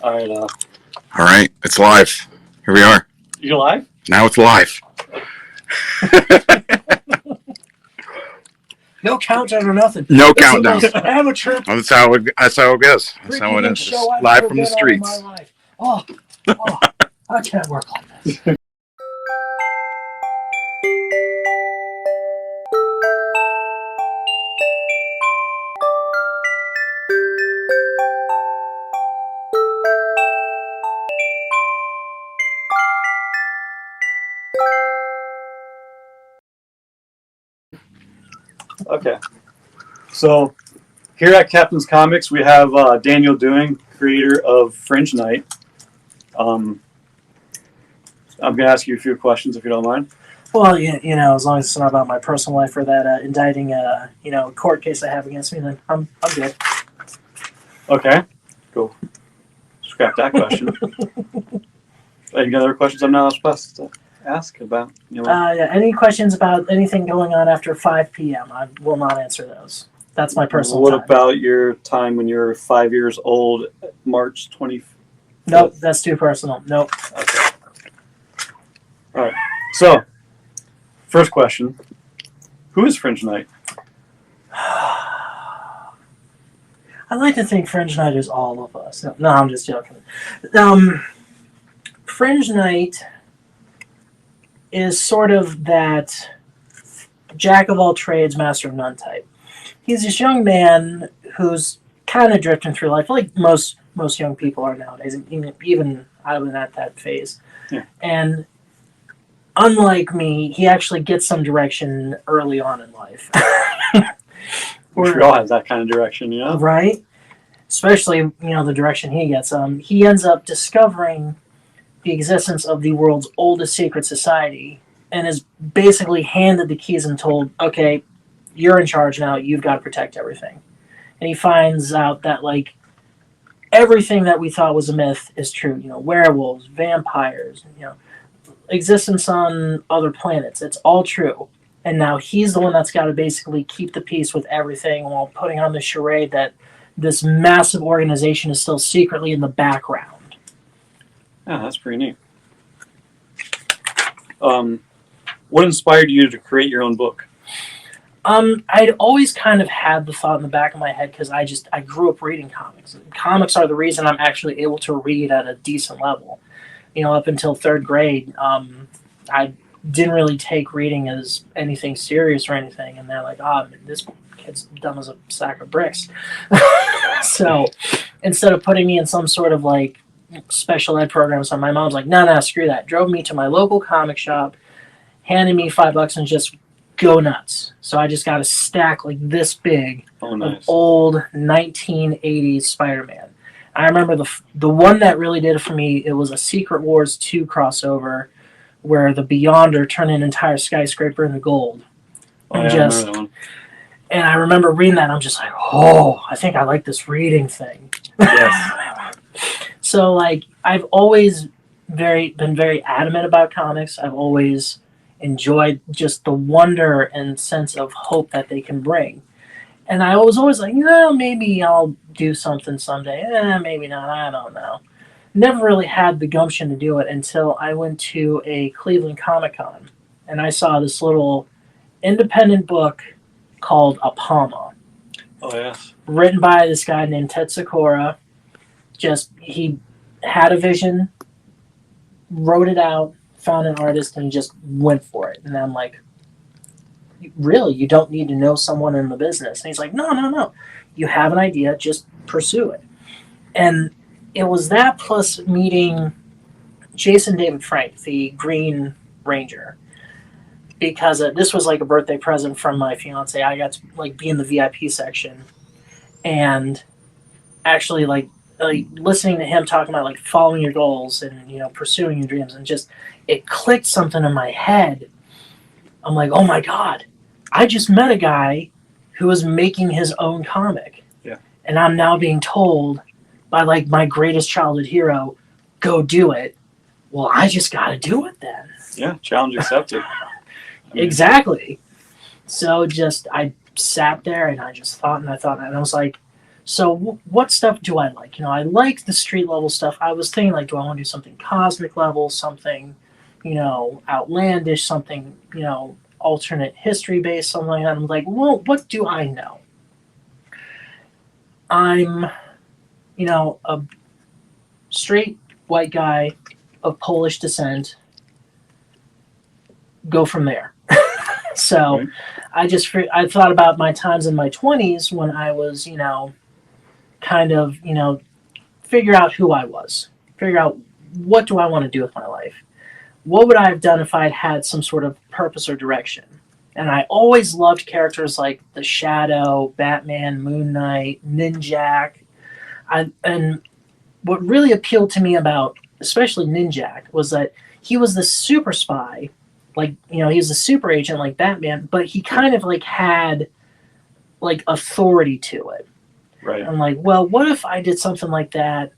All right. All right, it's live. Here we are. You live? Now it's live. No countdown or nothing. No This countdown. Is the most amateur. That's how it goes. That's how it is. Show I've Live ever from the been on in streets. my life. Oh, I can't work like this. Okay. So here at Captain's Comics, we have Daniel Doing, creator of Fringe Knight. I'm going to ask you a few questions if you don't mind. Well, you know, as long as it's not about my personal life or that indicting, court case I have against me, then I'm good. Okay. Cool. Scrap that question. Any other questions I'm not supposed to ask about? Any questions about anything going on after 5 p.m.? I will not answer those. That's my personal What time. about your time when you were 5 years old, March 20th? Nope, that's too personal. Nope. Okay. All right. So, first question. Who is Fringe Knight? I like to think Fringe Knight is all of us. No, I'm just joking. Fringe Knight is sort of that jack of all trades, master of none type. He's this young man who's kind of drifting through life, like most young people are nowadays. Even I've been at that phase. Yeah. And unlike me, he actually gets some direction early on in life. We all have that kind of direction, you know? Right? Especially, the direction he gets. He ends up discovering the existence of the world's oldest secret society and is basically handed the keys and told, okay, you're in charge now, you've got to protect everything. And he finds out that, like, everything that we thought was a myth is true. Werewolves, vampires, existence on other planets. It's all true. And now he's the one that's got to basically keep the peace with everything while putting on the charade that this massive organization is still secretly in the background. Yeah, that's pretty neat. What inspired you to create your own book? I'd always kind of had the thought in the back of my head because I grew up reading comics. Comics are the reason I'm actually able to read at a decent level. Up until third grade, I didn't really take reading as anything serious or anything, and they're like, this kid's dumb as a sack of bricks. So instead of putting me in some sort of like special ed program, so my mom's like, no, screw that. Drove me to my local comic shop, handed me $5 and just go nuts. So I just got a stack like this big of old 1980s Spider-Man. I remember the one that really did it for me, it was a Secret Wars 2 crossover where the Beyonder turned an entire skyscraper into gold. I remember that one. And I remember reading that and I'm just like, I think I like this reading thing. Yes. So like I've always been very adamant about comics. I've always enjoyed just the wonder and sense of hope that they can bring. And I was always like, maybe I'll do something someday. Maybe not. I don't know. Never really had the gumption to do it until I went to a Cleveland Comic-Con. And I saw this little independent book called Apama. Oh, yes. Written by this guy named Ted Sikora. He had a vision, wrote it out, found an artist, and just went for it. And I'm like, really, you don't need to know someone in the business. And he's like, no. You have an idea, just pursue it. And it was that plus meeting Jason David Frank, the Green Ranger, because this was like a birthday present from my fiance. I got to like be in the VIP section and actually like listening to him talking about like following your goals and pursuing your dreams, and just it clicked something in my head. I'm like, oh my God, I just met a guy who was making his own comic. Yeah. And I'm now being told by like my greatest childhood hero, go do it. Well, I just got to do it then. Yeah, challenge accepted. Exactly. So I sat there and I just thought and I was like, So what stuff do I like? I like the street level stuff. I was thinking, like, do I want to do something cosmic level, something, outlandish, something, alternate history based, something like that. I'm like, well, what do I know? I'm, a straight white guy of Polish descent. Go from there. So I thought about my times in my 20s when I was, kind of, figure out who I was, figure out what do I want to do with my life. What would I have done if I had had some sort of purpose or direction? And I always loved characters like the Shadow, Batman, Moon Knight, Ninjak. And what really appealed to me about especially Ninjak was that he was the super spy, like, he was a super agent like Batman, but he kind of like had like authority to it. Right. I'm like, well, what if I did something like that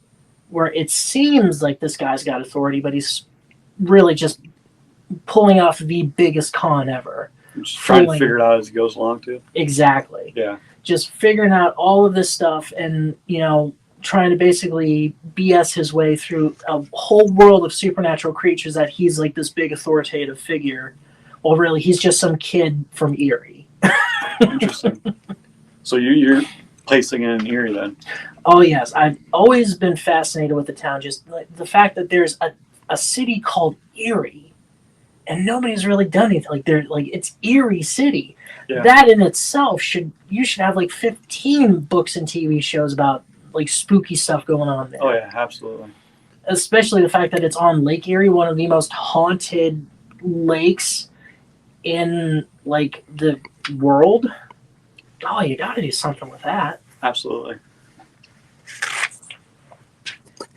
where it seems like this guy's got authority, but he's really just pulling off the biggest con ever. Just trying to figure it out as he goes along, too. Exactly. Yeah. Just figuring out all of this stuff and, trying to basically BS his way through a whole world of supernatural creatures that he's like this big authoritative figure. Well, really, he's just some kid from Erie. Interesting. So you're placing it in Erie then? Oh, yes. I've always been fascinated with the town. Just like the fact that there's a city called Erie and nobody's really done anything. Like it's Erie City. Yeah. That in itself you should have like 15 books and TV shows about like spooky stuff going on there. Oh yeah, absolutely. Especially the fact that it's on Lake Erie, one of the most haunted lakes in like the world. Oh, you got to do something with that. Absolutely.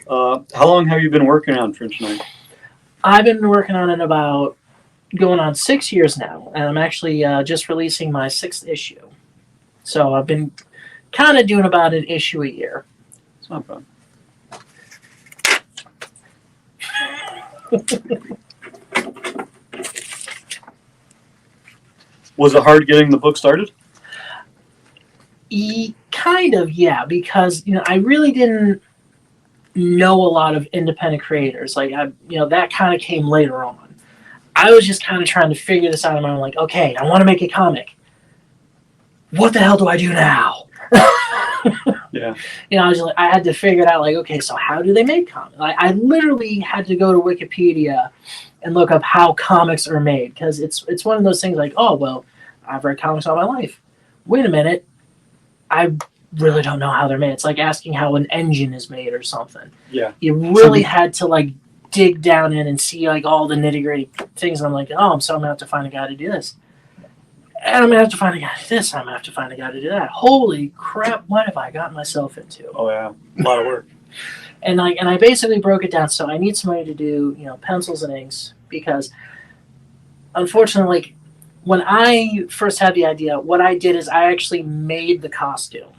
How long have you been working on Fringe Knight? I've been working on it about going on 6 years now, and I'm actually just releasing my 6th issue. So I've been kind of doing about an issue a year. It's not bad. Was it hard getting the book started? Kind of, yeah, because I really didn't know a lot of independent creators. Like that kind of came later on. I was just kind of trying to figure this out. And I'm like, okay, I want to make a comic. What the hell do I do now? Yeah. I had to figure it out. Like, okay, so how do they make comics? I literally had to go to Wikipedia and look up how comics are made, because it's one of those things like, oh well, I've read comics all my life. Wait a minute, I really don't know how they're made. It's like asking how an engine is made or something. Yeah. You really had to like dig down in and see like all the nitty gritty things. And I'm like, oh, so I'm gonna have to find a guy to do this. And I'm gonna have to find a guy to do this. And I'm gonna have to find a guy to do that. Holy crap! What have I gotten myself into? Oh yeah, a lot of work. And I basically broke it down. So I need somebody to do pencils and inks, because unfortunately, like, when I first had the idea, what I did is I actually made the costume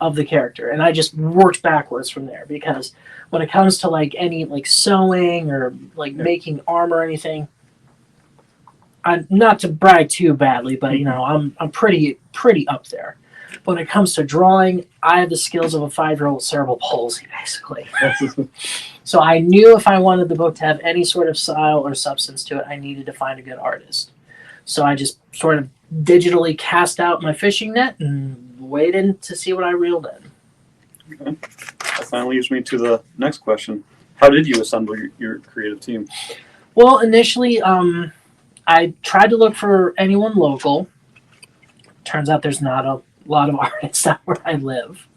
of the character, and I just worked backwards from there, because when it comes to like any like sewing or like making armor or anything, I'm not to brag too badly, but I'm pretty up there. When it comes to drawing, I have the skills of a 5-year-old with cerebral palsy, basically. So I knew if I wanted the book to have any sort of style or substance to it, I needed to find a good artist. So I just sort of digitally cast out my fishing net and waited to see what I reeled in. Okay. That finally leads me to the next question. How did you assemble your creative team? Well, initially, I tried to look for anyone local. Turns out there's not a lot of artists out where I live.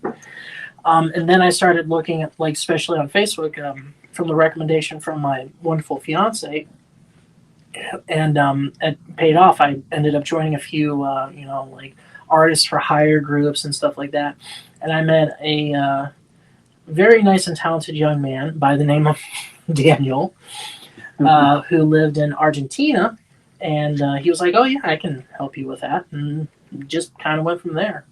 And then I started looking at, like, especially on Facebook, from the recommendation from my wonderful fiance. And it paid off. I ended up joining a few, like artists for hire groups and stuff like that. And I met a very nice and talented young man by the name of Daniel, who lived in Argentina. And he was like, oh, yeah, I can help you with that. And just kind of went from there.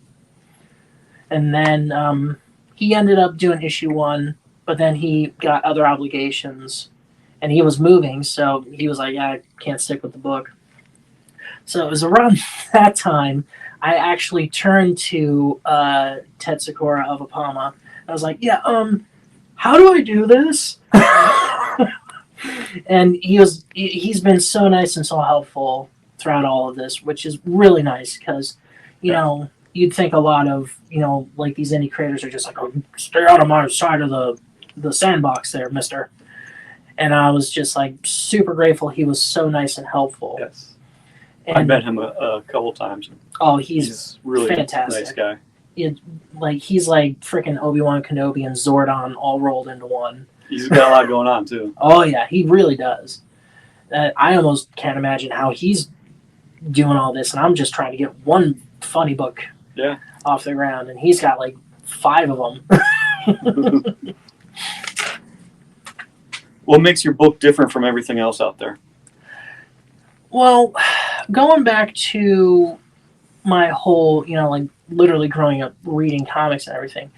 And then he ended up doing issue 1, but then he got other obligations. And he was moving, so he was like, yeah, I can't stick with the book. So it was around that time I actually turned to Tetsukura of Apama. I was like, yeah, how do I do this? And he's been so nice and so helpful throughout all of this, which is really nice because, you know, you'd think a lot of, like these indie creators are just like, oh, stay out of my side of the sandbox there, mister. And I was just like super grateful he was so nice and helpful. Yes. And, I met him a couple times. Oh, he's really fantastic. Nice guy. He's like freaking Obi-Wan Kenobi and Zordon all rolled into one. He's got a lot going on too. Oh yeah, he really does. I almost can't imagine how he's doing all this, and I'm just trying to get one funny book off the ground, and he's got like 5 of them. What makes your book different from everything else out there? Well, going back to my whole, like literally growing up reading comics and everything,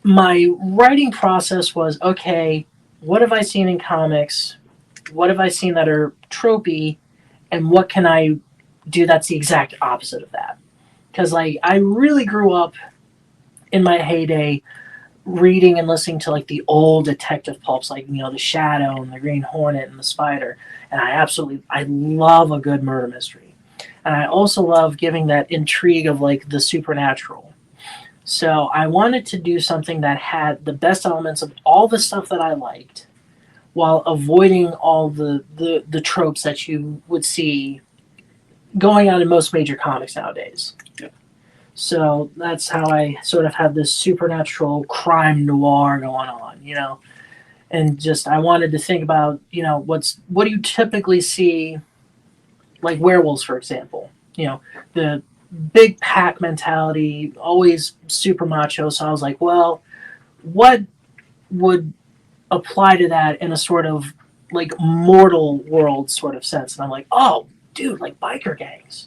my writing process was, okay, what have I seen in comics? What have I seen that are tropey? And what can I do that's the exact opposite of that? Because like I really grew up in my heyday reading and listening to like the old detective pulps, like the Shadow and the Green Hornet and the Spider, and I love a good murder mystery, and I also love giving that intrigue of like the supernatural. So I wanted to do something that had the best elements of all the stuff that I liked, while avoiding all the tropes that you would see going on in most major comics nowadays. Yeah. So that's how I sort of had this supernatural crime noir going on, and just I wanted to think about, what do you typically see, like werewolves, for example, the big pack mentality, always super macho. So I was like, well, what would apply to that in a sort of like mortal world sort of sense? And I'm like, oh, dude, like biker gangs.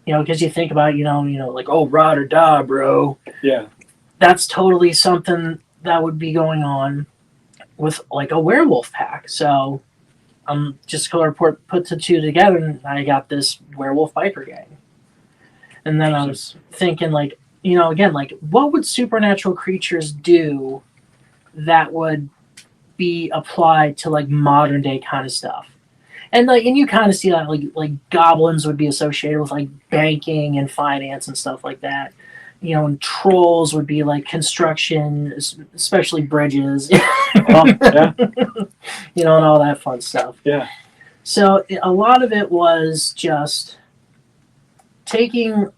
Because you think about, like, oh, ride or die, bro. Yeah. That's totally something that would be going on with, like, a werewolf pack. So I'm just going to put the two together, and I got this werewolf biker gang. And then I was thinking, like, again, like, what would supernatural creatures do that would be applied to, like, modern-day kind of stuff? And you kind of see that like goblins would be associated with like banking and finance and stuff like that, and trolls would be like construction, especially bridges, Yeah. and all that fun stuff. Yeah. So a lot of it was just taking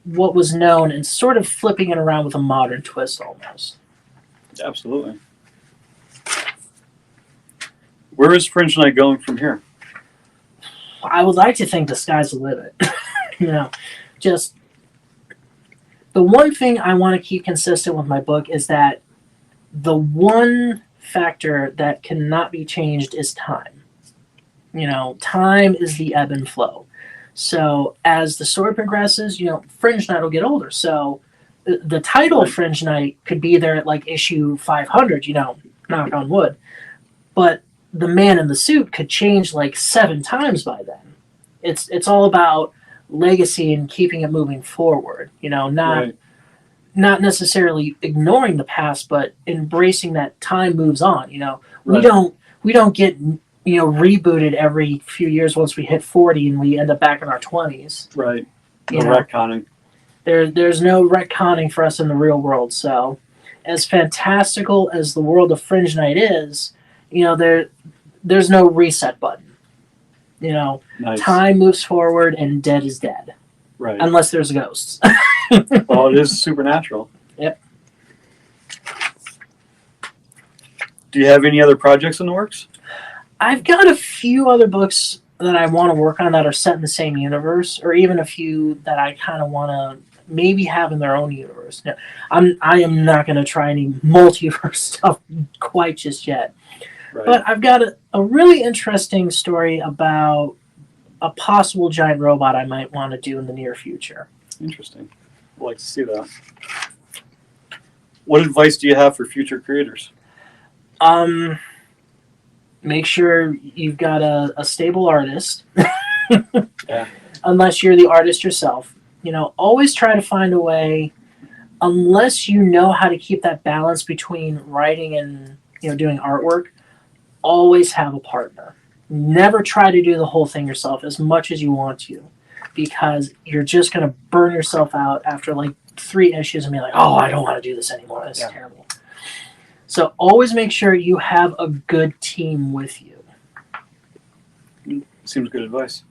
what was known and sort of flipping it around with a modern twist, almost. Absolutely. Where is Fringe Knight going from here? I would like to think the sky's the limit. Just the one thing I want to keep consistent with my book is that the one factor that cannot be changed is time. Time is the ebb and flow. So as the story progresses, Fringe Knight will get older. So the title of Fringe Knight could be there at like issue 500, knock on wood. But the man in the suit could change like 7 times by then. It's all about legacy and keeping it moving forward. Not necessarily ignoring the past, but embracing that time moves on. We don't get rebooted every few years once we hit 40 and we end up back in our 20s. Right. No retconning. There's no retconning for us in the real world. So, as fantastical as the world of Fringe Knight is, there's no reset button. Nice. Time moves forward and dead is dead. Right. Unless there's ghosts. Well, it is supernatural. Yep. Do you have any other projects in the works? I've got a few other books that I want to work on that are set in the same universe, or even a few that I kind of want to maybe have in their own universe. No, I am not going to try any multiverse stuff quite just yet. Right. But I've got a really interesting story about a possible giant robot I might want to do in the near future. Interesting. I'd like to see that. What advice do you have for future creators? Make sure you've got a stable artist. Yeah. Unless you're the artist yourself. always try to find a way, unless you know how to keep that balance between writing and, doing artwork, always have a partner. Never try to do the whole thing yourself as much as you want to, because you're just going to burn yourself out after like 3 issues and be like, oh, I don't want to do this anymore. This is terrible. So always make sure you have a good team with you. Seems good advice.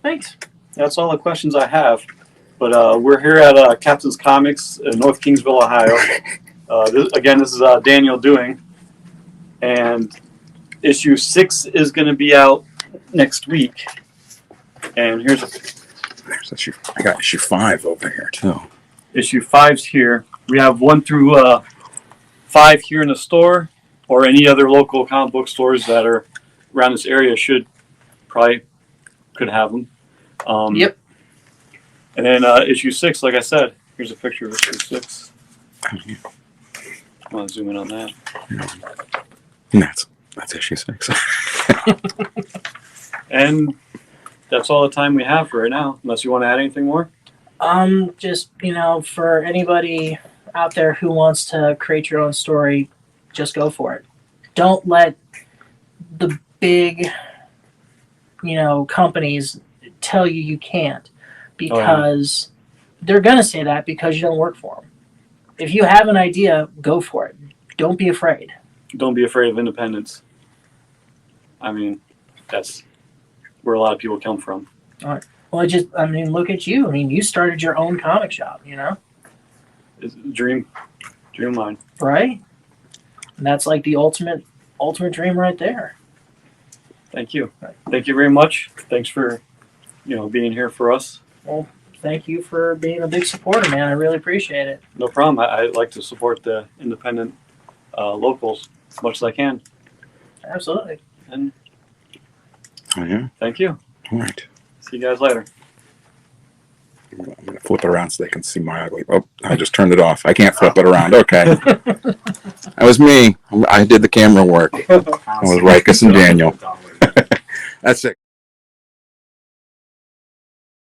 Thanks. That's all the questions I have. But we're here at Captain's Comics in North Kingsville, Ohio. This is Daniel Doing. And issue 6 is going to be out next week. And here's There's issue. I got issue 5 over here too. issue 5's here. We have 1 through 5 here in the store, or any other local comic book stores that are around this area could have them. Yep. And then issue 6, like I said, here's a picture of issue 6. I want to zoom in on that. And that's issue 6. And that's all the time we have for right now, unless you want to add anything more. Just, for anybody out there who wants to create your own story, just go for it. Don't let the big, companies tell you can't, because they're going to say that because you don't work for them. If you have an idea, go for it. Don't be afraid. Don't be afraid of independence. I mean, that's where a lot of people come from. All right. Well, look at you. You started your own comic shop, It's a dream line. right? And that's like the ultimate dream right there. Thank you. Thank you very much. Thanks for, being here for us. Well, thank you for being a big supporter, man. I really appreciate it. No problem. I like to support the independent locals as much as I can. Absolutely. And Oh yeah. thank you. All right. See you guys later. I'm gonna flip it around so they can see my ugly. Oh, I just turned it off. I can't flip it around. Okay. That was me. I did the camera work. It was Rykus and Daniel. That's it.